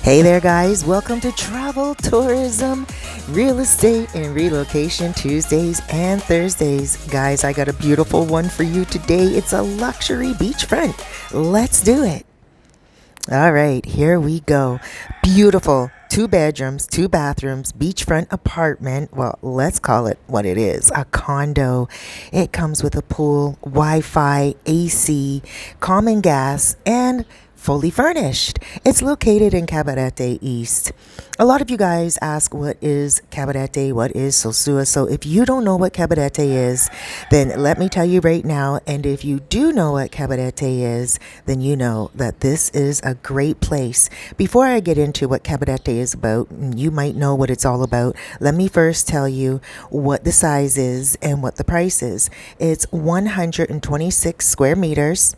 Hey there, guys. Welcome to Travel, Tourism, Real Estate, and Relocation Tuesdays and Thursdays. Guys, I got a beautiful one for you today. It's a luxury beachfront. Let's do it. All right, here we go. Beautiful. 2 bedrooms, 2 bathrooms, beachfront apartment. Well, let's call it what it is, a condo. It comes with a pool, Wi-Fi, AC, common gas, and fully furnished. It's located in Cabarete East. A lot of you guys ask what is Cabarete, what is Sosua. So if you don't know what Cabarete is, then let me tell you right now. And if you do know what Cabarete is, then you know that this is a great place. Before I get into what Cabarete is about, you might know what it's all about. Let me first tell you what the size is and what the price is. It's 126 square meters,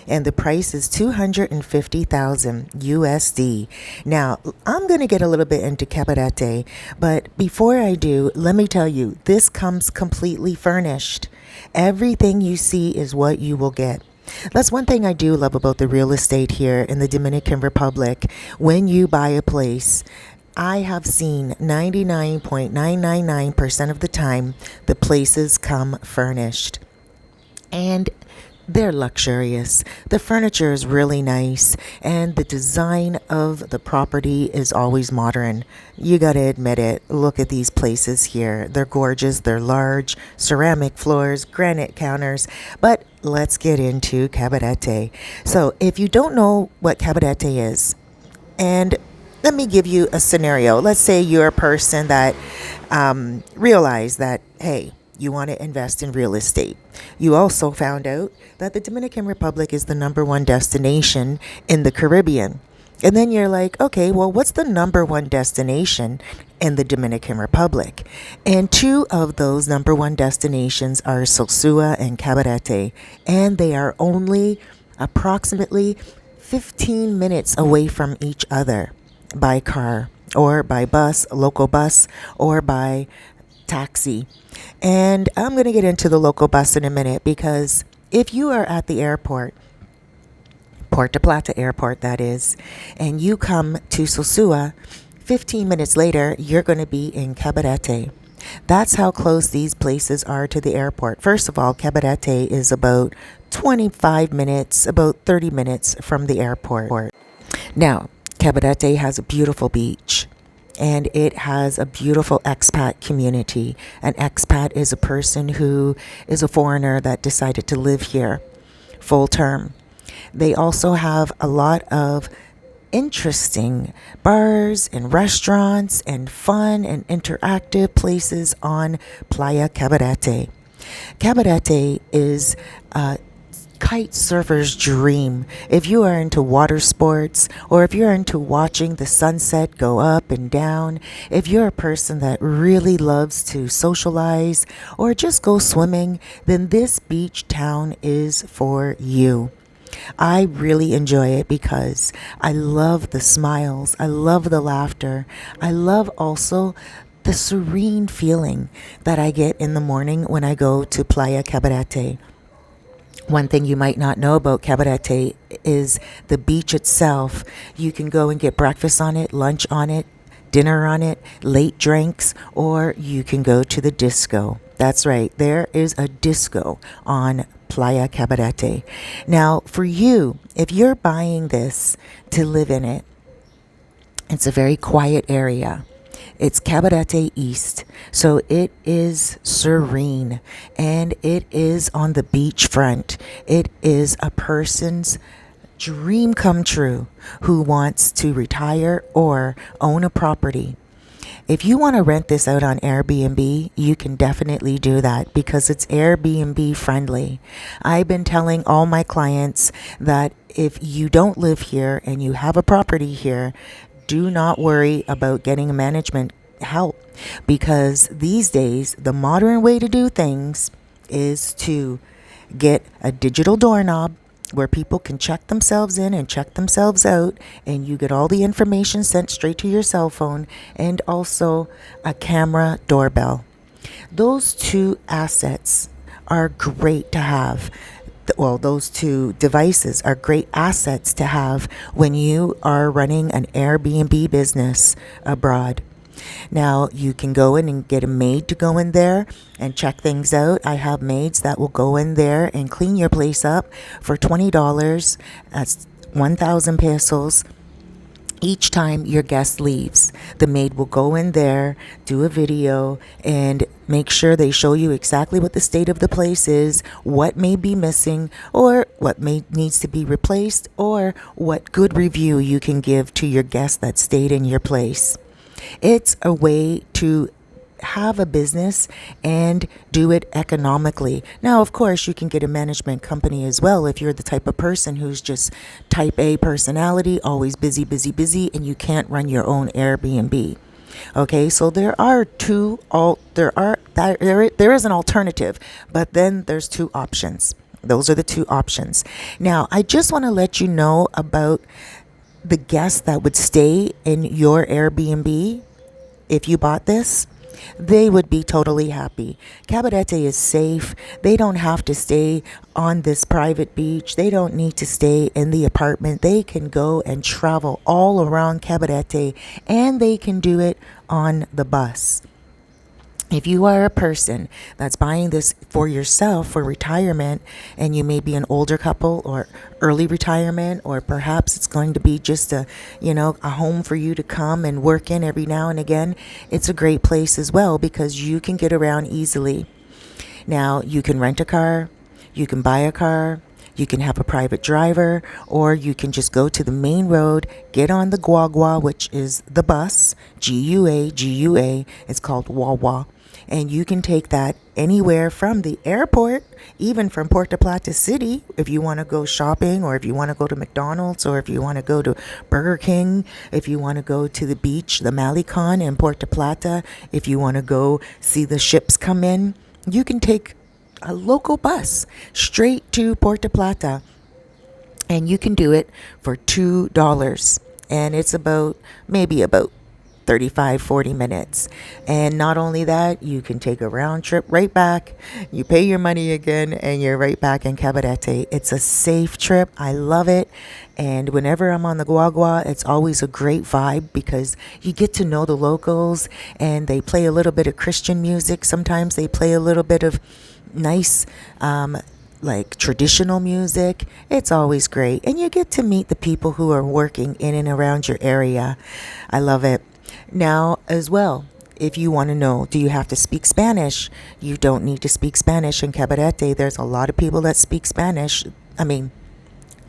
and the price is 250,000 USD. Now, I'm going to get a little bit into Cabarete, but before I do, let me tell you, this comes completely furnished. Everything you see is what you will get. That's one thing I do love about the real estate here in the Dominican Republic. When you buy a place, I have seen 99.999% of the time the places come furnished. And they're luxurious. The furniture is really nice, and the design of the property is always modern. You gotta admit it. Look at these places here. They're gorgeous, they're large, ceramic floors, granite counters. But let's get into Cabarete. So, if you don't know what Cabarete is, and let me give you a scenario. Let's say you're a person that realize that, hey, you want to invest in real estate. You also found out that the Dominican Republic is the number one destination in the Caribbean. And then you're like, okay, well, what's the number one destination in the Dominican Republic? And two of those number one destinations are Sosua and Cabarete. And they are only approximately 15 minutes away from each other by car or by bus, local bus, or by taxi. And I'm going to get into the local bus in a minute, because if you are at the airport, Puerto Plata Airport that is, and you come to Sosua, 15 minutes later, you're going to be in Cabarete. That's how close these places are to the airport. First of all, Cabarete is about 25 minutes, about 30 minutes from the airport. Now, Cabarete has a beautiful beach, and it has a beautiful expat community. An expat is a person who is a foreigner that decided to live here full term. They also have a lot of interesting bars and restaurants and fun and interactive places on Playa Cabarete. Cabarete is a kite surfer's dream. If you are into water sports, or if you're into watching the sunset go up and down, if you're a person that really loves to socialize or just go swimming, then this beach town is for you. I really enjoy it because I love the smiles, I love the laughter, I love also the serene feeling that I get in the morning when I go to Playa Cabarete. One thing you might not know about Cabarete is the beach itself. You can go and get breakfast on it, lunch on it, dinner on it, late drinks, or you can go to the disco. That's right, there is a disco on Playa Cabarete. Now, for you, if you're buying this to live in it, it's a very quiet area. It's Cabarete East, so it is serene, and it is on the beachfront. It is a person's dream come true who wants to retire or own a property. If you want to rent this out on Airbnb, you can definitely do that because it's Airbnb friendly. I've been telling all my clients that if you don't live here and you have a property here, do not worry about getting management help, because these days the modern way to do things is to get a digital doorknob where people can check themselves in and check themselves out, and you get all the information sent straight to your cell phone, and also a camera doorbell. Those two assets are great to have. The those two devices are great assets to have when you are running an Airbnb business abroad. Now, you can go in and get a maid to go in there and check things out. I have maids that will go in there and clean your place up for $20. That's 1,000 pesos each time your guest leaves. The maid will go in there, do a video, and make sure they show you exactly what the state of the place is, what may be missing, or what may needs to be replaced, or what good review you can give to your guest that stayed in your place. It's a way to have a business and do it economically. Now, of course, you can get a management company as well if you're the type of person who's just type A personality, always busy, busy, busy, and you can't run your own Airbnb. Okay, so there is an alternative, but then there's two options. Those are the two options. Now, I just want to let you know about the guests that would stay in your Airbnb if you bought this. They would be totally happy. Cabarete is safe. They don't have to stay on this private beach. They don't need to stay in the apartment. They can go and travel all around Cabarete, and they can do it on the bus. If you are a person that's buying this for yourself for retirement, and you may be an older couple or early retirement, or perhaps it's going to be just a home for you to come and work in every now and again, it's a great place as well because you can get around easily. Now, you can rent a car, you can buy a car, you can have a private driver, or you can just go to the main road, get on the guagua, which is the bus, Gua. It's called Wawa. And you can take that anywhere from the airport, even from Puerto Plata City, if you want to go shopping, or if you want to go to McDonald's, or if you want to go to Burger King, if you want to go to the beach, the Malecon in Puerto Plata, if you want to go see the ships come in, you can take a local bus straight to Puerto Plata, and you can do it for $2. And it's maybe about 35-40 minutes. And not only that, you can take a round trip right back, you pay your money again, and you're right back in Cabarete. It's a safe trip. I love it. And whenever I'm on the guagua, it's always a great vibe because you get to know the locals, and they play a little bit of Christian music. Sometimes they play a little bit of nice like traditional music. It's always great, and you get to meet the people who are working in and around your area. I love it. Now, as well, if you want to know, do you have to speak Spanish? You don't need to speak Spanish in Cabarete. There's a lot of people that speak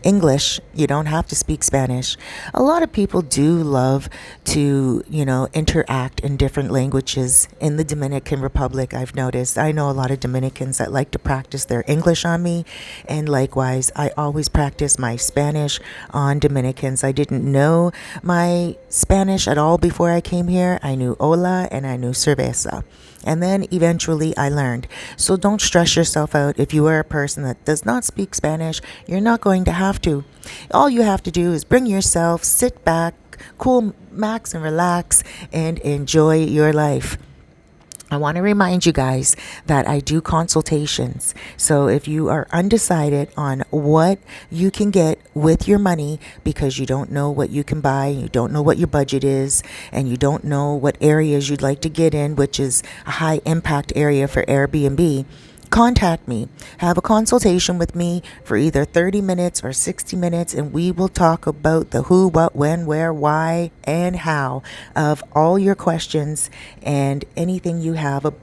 English. You don't have to speak Spanish. A lot of people do love to, interact in different languages in the Dominican Republic. I've noticed. I know a lot of Dominicans that like to practice their English on me, and likewise, I always practice my Spanish on Dominicans. I didn't know my Spanish at all before I came here. I knew hola and I knew cerveza. And then eventually I learned. So don't stress yourself out. If you are a person that does not speak Spanish, you're not going to have to. All you have to do is bring yourself, sit back, cool, max, and relax, and enjoy your life. I want to remind you guys that I do consultations. So if you are undecided on what you can get with your money because you don't know what you can buy, you don't know what your budget is, and you don't know what areas you'd like to get in, which is a high impact area for Airbnb, contact me. Have a consultation with me for either 30 minutes or 60 minutes, and we will talk about the who, what, when, where, why, and how of all your questions and anything you have about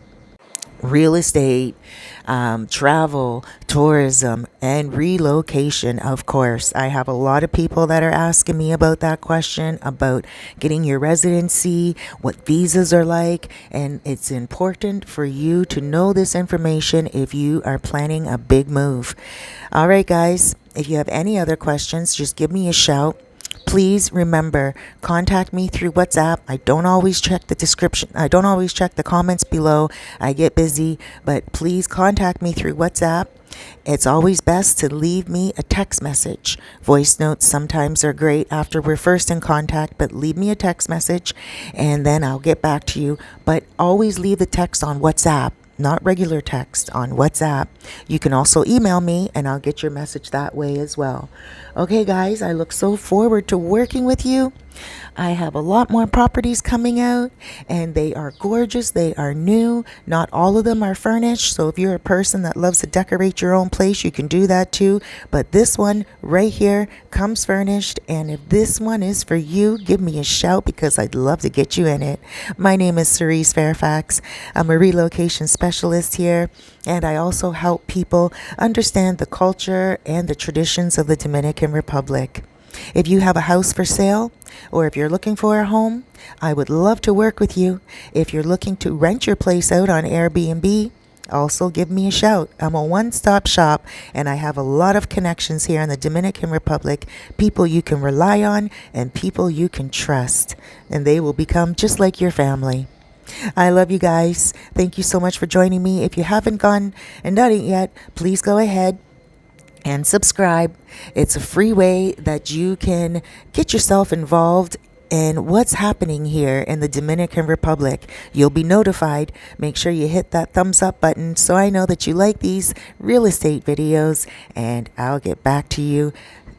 real estate, travel, tourism, and relocation. Of course, I have a lot of people that are asking me about that question, about getting your residency, what visas are like, and it's important for you to know this information if you are planning a big move. All right, guys, if you have any other questions, just give me a shout. Please remember, contact me through WhatsApp. I don't always check the description. I don't always check the comments below. I get busy, but please contact me through WhatsApp. It's always best to leave me a text message. Voice notes sometimes are great after we're first in contact, but leave me a text message and then I'll get back to you. But always leave the text on WhatsApp. not regular text, on WhatsApp. You can also email me and I'll get your message that way as well. Okay, guys, I look so forward to working with you. I have a lot more properties coming out and they are gorgeous. They are new. Not all of them are furnished. So if you're a person that loves to decorate your own place, you can do that too. But this one right here comes furnished. And if this one is for you, give me a shout because I'd love to get you in it. My name is Cerise Fairfax. I'm a relocation specialist here. And I also help people understand the culture and the traditions of the Dominican Republic. If you have a house for sale or if you're looking for a home, I would love to work with you. If you're looking to rent your place out on Airbnb, also give me a shout. I'm a one-stop shop and I have a lot of connections here in the Dominican Republic, people you can rely on and people you can trust, and they will become just like your family. I love you guys. Thank you so much for joining me. If you haven't gone and done it yet, please go ahead and subscribe. It's a free way that you can get yourself involved in what's happening here in the Dominican Republic. You'll be notified. Make sure you hit that thumbs up button so I know that you like these real estate videos, and I'll get back to you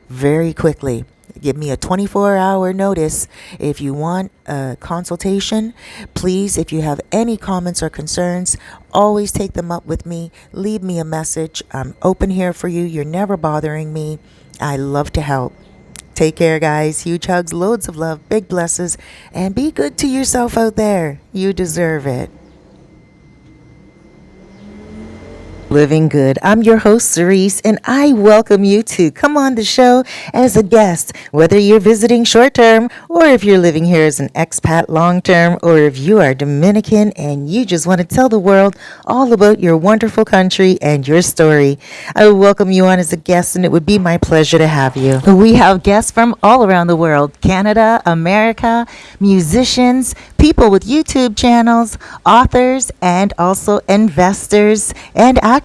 very quickly. Give me a 24-hour notice if you want a consultation. Please, if you have any comments or concerns, always take them up with me. Leave me a message. I'm open here for you. You're never bothering me. I love to help. Take care, guys. Huge hugs, loads of love, big blesses, and be good to yourself out there. You deserve it. Living Good. I'm your host, Cerise, and I welcome you to come on the show as a guest, whether you're visiting short-term or if you're living here as an expat long-term, or if you are Dominican and you just want to tell the world all about your wonderful country and your story. I welcome you on as a guest, and it would be my pleasure to have you. We have guests from all around the world: Canada, America, musicians, people with YouTube channels, authors, and also investors and actors.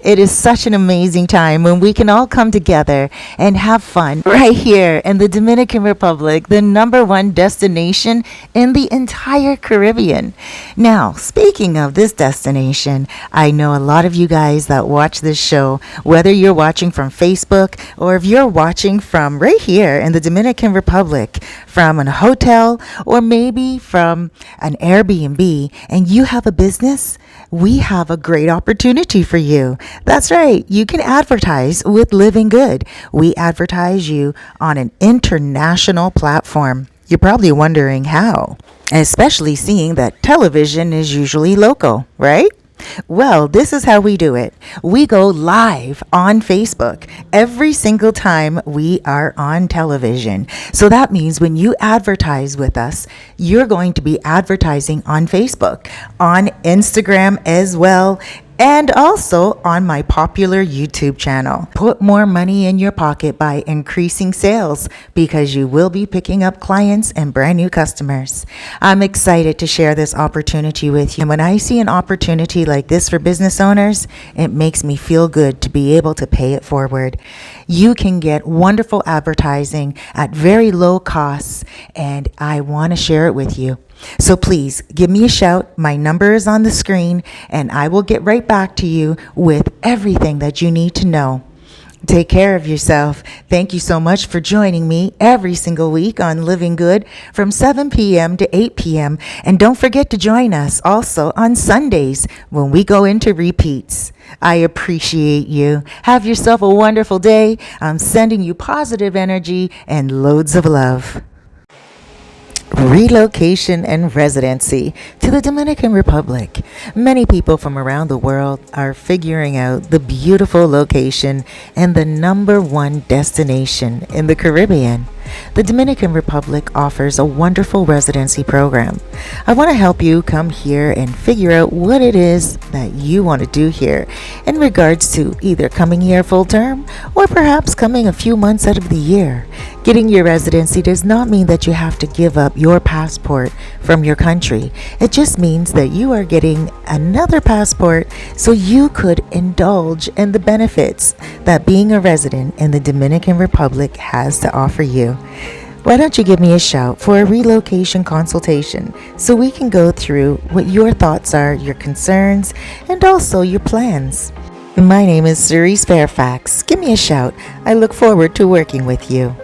It is such an amazing time when we can all come together and have fun right here in the Dominican Republic, the #1 destination in the entire Caribbean. Now, speaking of this destination, I know a lot of you guys that watch this show, whether you're watching from Facebook or if you're watching from right here in the Dominican Republic, from a hotel or maybe from an Airbnb, and you have a business, we have a great opportunity for you. That's right. You can advertise with Living Good. We advertise you on an international platform. You're probably wondering how, especially seeing that television is usually local, right? Well, this is how we do it. We go live on Facebook every single time we are on television. So that means when you advertise with us, you're going to be advertising on Facebook, on Instagram as well, and also on my popular YouTube channel. Put more money in your pocket by increasing sales because you will be picking up clients and brand new customers. I'm excited to share this opportunity with you. And when I see an opportunity like this for business owners, it makes me feel good to be able to pay it forward. You can get wonderful advertising at very low costs, and I want to share it with you. So please give me a shout. My number is on the screen, and I will get right back to you with everything that you need to know. Take care of yourself. Thank you so much for joining me every single week on Living Good from 7 p.m. to 8 p.m. And don't forget to join us also on Sundays when we go into repeats. I appreciate you. Have yourself a wonderful day. I'm sending you positive energy and loads of love. Relocation and residency to the Dominican Republic. Many people from around the world are figuring out the beautiful location and the #1 destination in the Caribbean. The Dominican Republic offers a wonderful residency program. I want to help you come here and figure out what it is that you want to do here in regards to either coming here full term or perhaps coming a few months out of the year. Getting your residency does not mean that you have to give up your passport from your country. It just means that you are getting another passport so you could indulge in the benefits that being a resident in the Dominican Republic has to offer you. Why don't you give me a shout for a relocation consultation so we can go through what your thoughts are, your concerns, and also your plans. My name is Cerise Fairfax. Give me a shout. I look forward to working with you.